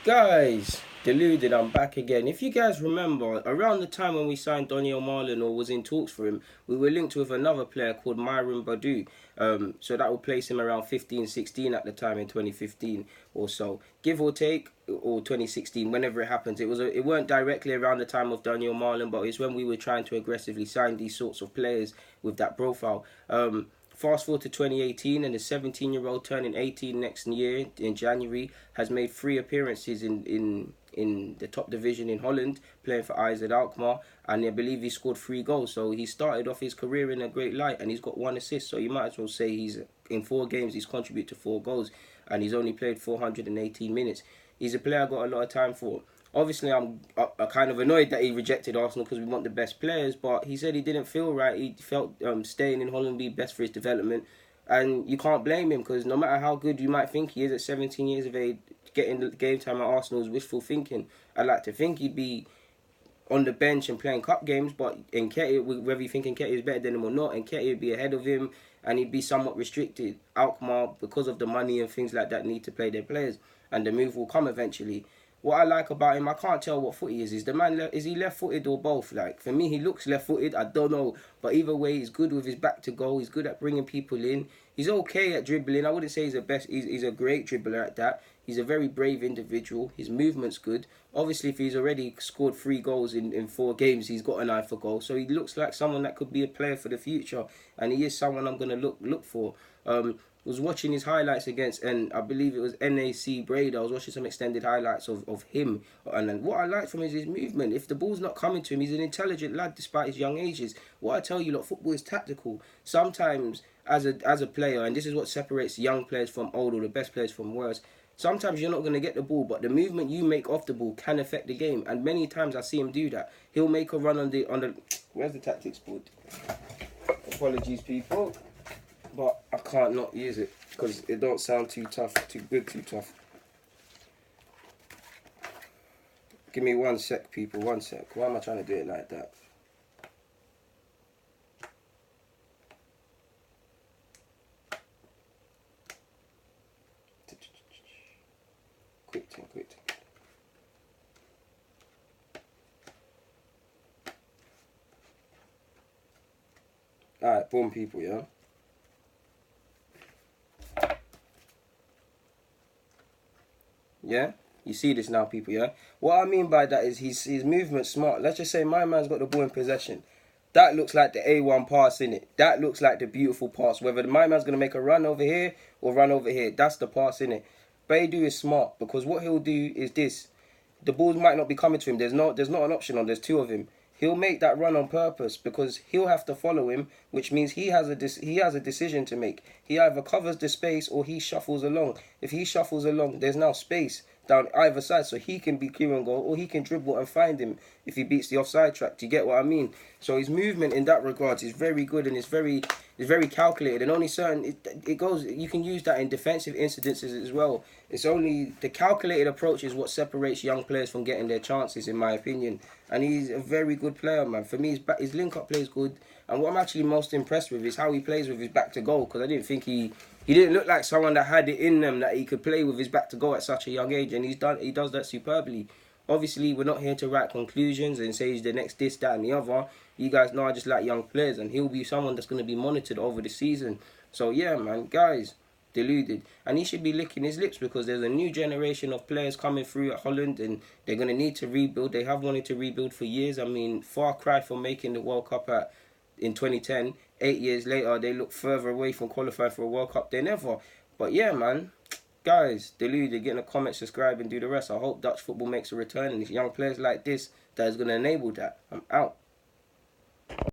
Guys, deluded, I'm back again. If you guys remember, around the time when we signed Daniel Marlin or was in talks for him, we were linked with another player called Myron Boadu. So that would place him around 15, 16 at the time in 2015 or so. Give or take, or 2016, whenever it happened. It weren't directly around the time of Daniel Marlin, but it's when we were trying to aggressively sign these sorts of players with that profile. Fast forward to 2018, and the 17-year-old turning 18 next year in January has made 3 appearances in the top division in Holland, playing for AZ Alkmaar, and I believe he scored 3 goals. So he started off his career in a great light, and he's got 1 assist. So you might as well say he's in 4 games he's contributed to 4 goals, and he's only played 418 minutes. He's a player I got a lot of time for. Obviously, I'm kind of annoyed that he rejected Arsenal because we want the best players, but he said he didn't feel right. He felt staying in Holland would be best for his development, and you can't blame him because no matter how good you might think he is at 17 years of age, getting the game time at Arsenal is wishful thinking. I'd like to think he'd be on the bench and playing cup games, but Nketiah, whether you think Nketiah is better than him or not, Nketiah would be ahead of him, and he'd be somewhat restricted. Alkmaar, because of the money and things like that, need to play their players, and the move will come eventually. What I like about him, I can't tell what foot he is. Is the man is he left-footed or both? Like, for me, he looks left-footed. I don't know, but either way, he's good with his back to goal. He's good at bringing people in. He's okay at dribbling. I wouldn't say he's the best. He's a great dribbler at that. He's a very brave individual. His movement's good. Obviously, if he's already scored 3 goals in 4 games, he's got an eye for goal. So he looks like someone that could be a player for the future, and he is someone I'm gonna look for. Was watching his highlights against, and I believe it was NAC Breda. I was watching some extended highlights of him, and then what I like from him is his movement. If the ball's not coming to him, he's an intelligent lad despite his young ages. What I tell you, look, football is tactical. Sometimes, as a player, and this is what separates young players from old or the best players from worse. Sometimes you're not going to get the ball, but the movement you make off the ball can affect the game. And many times I see him do that. He'll make a run on the where's the tactics board? Apologies, people. But I can't not use it because it don't sound too tough, too good, too tough. Give me 1 sec, people, 1 sec. Why am I trying to do it like that? Quick thing. Alright, boom, people, yeah? Yeah? You see this now, people, yeah? What I mean by that is his movement's smart. Let's just say my man's got the ball in possession. That looks like the A1 pass, innit? That looks like the beautiful pass. Whether my man's going to make a run over here or run over here, that's the pass, innit? Boadu is smart because what he'll do is this. The balls might not be coming to him. There's not an option on. There's 2 of him. He'll make that run on purpose because he'll have to follow him, which means he has a decision to make. He either covers the space or he shuffles along. If he shuffles along, there's now space down either side, so he can be clear on goal or he can dribble and find him if he beats the offside track. Do you get what I mean? So his movement in that regard is very good and it's very calculated, and only certain it goes. You can use that in defensive incidences as well. It's only the calculated approach is what separates young players from getting their chances, in my opinion. And he's a very good player, man. For me, his link-up play is good. And what I'm actually most impressed with is how he plays with his back to goal. Because I didn't think he didn't look like someone that had it in them, that he could play with his back to goal at such a young age. And he does that superbly. Obviously, we're not here to write conclusions and say he's the next this, that, and the other. You guys know I just like young players. And he'll be someone that's going to be monitored over the season. So, yeah, man, guys. Deluded, and he should be licking his lips because there's a new generation of players coming through at Holland and they're going to need to rebuild. They have wanted to rebuild for years. I mean, far cry from making the World Cup in 2010. 8 years later, they look further away from qualifying for a World Cup than ever. But yeah, man, guys, Deluded, get in the comments, subscribe and do the rest. I hope Dutch football makes a return and it's young players like this that is going to enable that. I'm out.